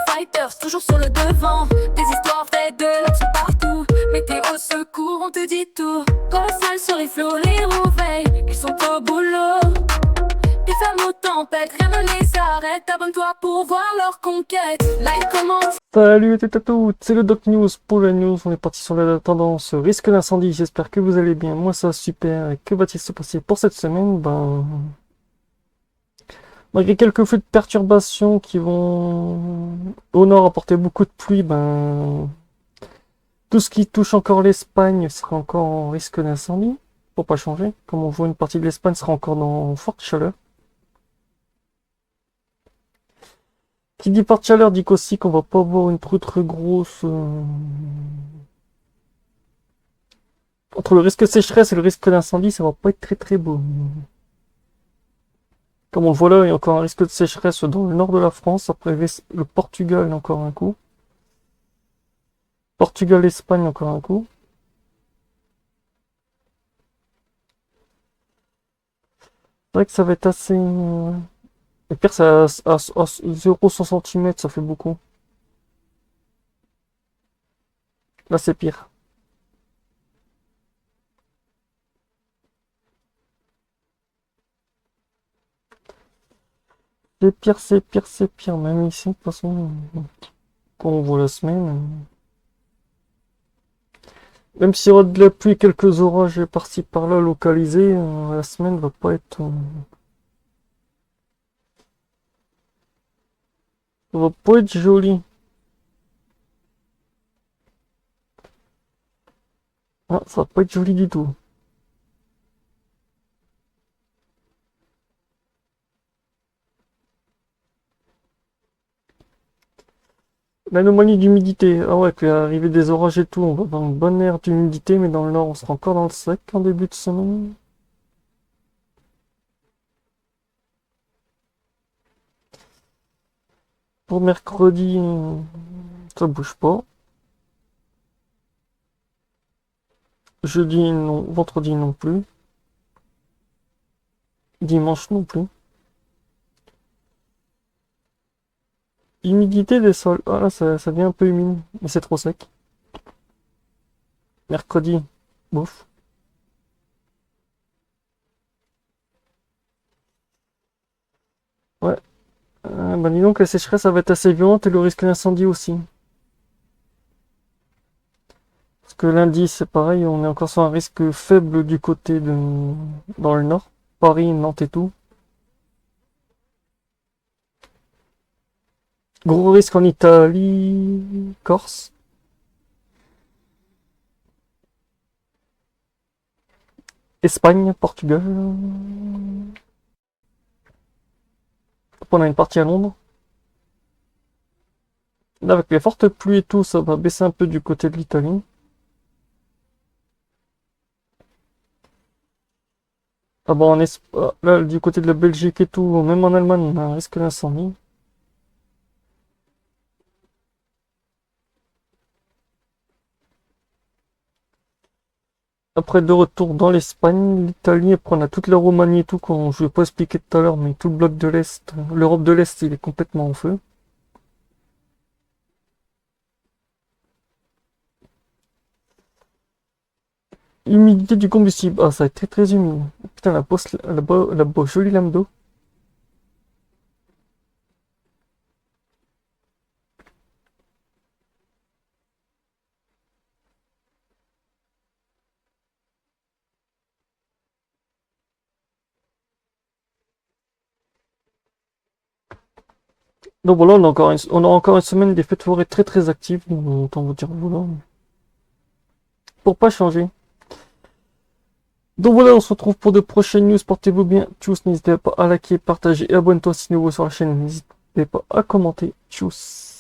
fighters, toujours sur le devant. Des histoires vraies de l'action partout. Météo secours, on te dit tout. Quand la salle se rifle, les réveille, ils sont au boulot. Des femmes aux tempêtes, rien ne les arrête. Abonne-toi pour voir leur conquête. Like, commente. Salut à toutes et à toutes, c'est le Doc News pour la news. On est parti sur la tendance risque d'incendie. J'espère que vous allez bien. Moi ça va super. Et que va-t-il se passer pour cette semaine? Malgré quelques flux de perturbations qui vont au nord apporter beaucoup de pluie, tout ce qui touche encore l'Espagne sera encore en risque d'incendie. Pour pas changer. Comme on voit, une partie de l'Espagne sera encore dans forte chaleur. Qui dit forte chaleur dit qu'aussi qu'on va pas avoir une trop très grosse... Entre le risque de sécheresse et le risque d'incendie, ça va pas être très très beau. Comme on le voit là, il y a encore un risque de sécheresse dans le nord de la France. Après le Portugal, encore un coup. Portugal, Espagne, encore un coup. C'est vrai que ça va être assez... Et pire, c'est à 0,100 cm, ça fait beaucoup. Là, c'est pire. C'est pire, c'est pire, c'est pire. Même ici, de toute façon, quand on voit la semaine... Même s'il y aura de la pluie et quelques orages par-ci par-là localisés, la semaine va pas être... Ça va pas être joli. Ah, ça va pas être joli du tout. L'anomalie d'humidité. Ah ouais, puis l'arrivée des orages et tout, on va avoir une bonne aire d'humidité, mais dans le nord, on sera encore dans le sec en début de semaine. Pour mercredi, ça bouge pas. Jeudi, non. Vendredi, non plus. Dimanche, non plus. Humidité des sols. Ah là, ça devient un peu humide, mais c'est trop sec. Mercredi, bouf. Ouais. Dis donc, la sécheresse, ça va être assez violente et le risque d'incendie aussi. Parce que lundi, c'est pareil, on est encore sur un risque faible du côté de... dans le nord. Paris, Nantes et tout. Gros risque en Italie, Corse. Espagne, Portugal. On a une partie à Londres. Là, avec les fortes pluies et tout, ça va baisser un peu du côté de l'Italie. Ah bon, là, du côté de la Belgique et tout, même en Allemagne, on a un risque d'incendie. Après, de retour dans l'Espagne, l'Italie, après on a toute la Roumanie et tout, quand je vais pas expliquer tout à l'heure, mais tout le bloc de l'Est, l'Europe de l'Est, il est complètement en feu. Humidité du combustible. Ah, ça a été très humide. Putain, la jolie lame d'eau. Donc voilà, on a encore une semaine des fêtes forêt très très actives, donc autant vous dire voilà. Pour pas changer. Donc voilà, on se retrouve pour de prochaines news. Portez-vous bien. Tchuss, n'hésitez pas à liker, partager et abonne-toi si nouveau sur la chaîne. N'hésitez pas à commenter. Tchuss.